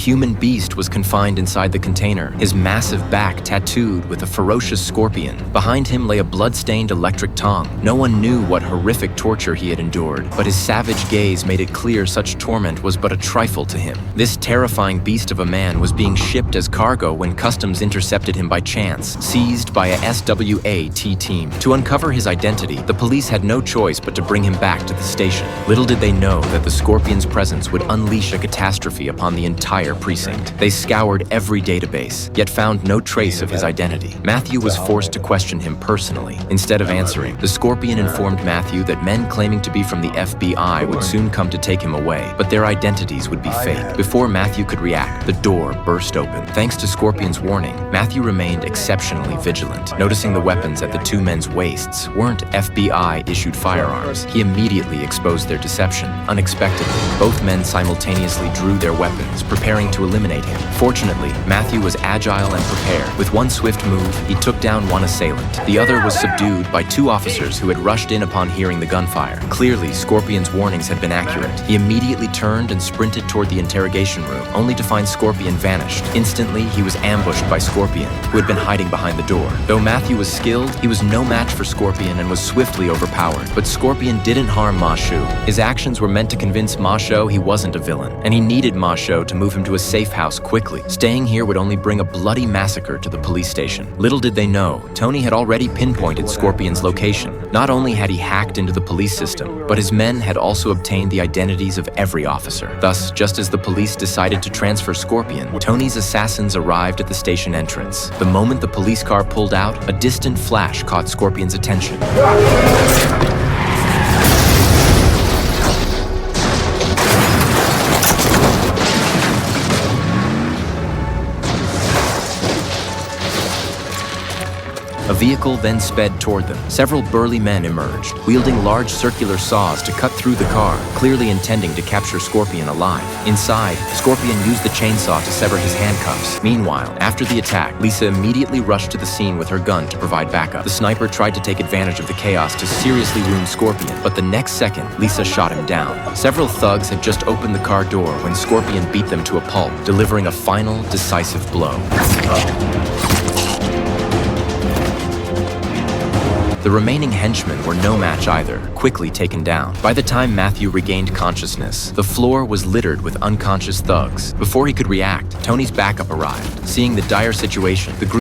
human beast was confined inside the container, his massive back tattooed with a ferocious scorpion. Behind him lay a blood-stained electric tongue. No one knew what horrific torture he had endured, but his savage gaze made it clear such torment was but a trifle to him. This terrifying beast of a man was being shipped as cargo when customs intercepted him by chance, seized by a SWAT team. To uncover his identity, the police had no choice but to bring him back to the station. Little did they know that the scorpion's presence would unleash a catastrophe upon the entire precinct. They scoured every database, yet found no trace of his identity. Matthew was forced to question him personally. Instead of answering, the scorpion informed Matthew that men claiming to be from the FBI would soon come to take him away, but their identities would be fake. Before Matthew could react, the door burst open. Thanks to Scorpion's warning, Matthew remained exceptionally vigilant. Noticing the weapons at the two men's waists weren't FBI-issued firearms, he immediately exposed their deception. Unexpectedly, both men simultaneously drew their weapons, preparing to eliminate him. Fortunately, Matthew was agile and prepared. With one swift move, he took down one assailant. The other was subdued by two officers who had rushed in upon hearing the gunfire. Clearly, Scorpion's warnings had been accurate. He immediately turned and sprinted toward the interrogation room, only to find Scorpion vanished. Instantly, he was ambushed by Scorpion, who had been hiding behind the door. Though Matthew was skilled, he was no match for Scorpion and was swiftly overpowered. But Scorpion didn't harm Ma Shu. His actions were meant to convince Ma Shu he wasn't a villain, and he needed Ma Shu to move him to a safe house quickly. Staying here would only bring a bloody massacre to the police station. Little did they know, Tony had already pinpointed Scorpion's location. Not only had he hacked into the police system, but his men had also obtained the identities of every officer. Thus, just as the police decided to transfer Scorpion, Tony's assassins arrived at the station entrance. The moment the police car pulled out, a distant flash caught Scorpion's attention. A vehicle then sped toward them. Several burly men emerged, wielding large circular saws to cut through the car, clearly intending to capture Scorpion alive. Inside, Scorpion used the chainsaw to sever his handcuffs. Meanwhile, after the attack, Lisa immediately rushed to the scene with her gun to provide backup. The sniper tried to take advantage of the chaos to seriously wound Scorpion, but the next second, Lisa shot him down. Several thugs had just opened the car door when Scorpion beat them to a pulp, delivering a final, decisive blow. The remaining henchmen were no match either, quickly taken down. By the time Matthew regained consciousness, the floor was littered with unconscious thugs. Before he could react, Tony's backup arrived. Seeing the dire situation, the group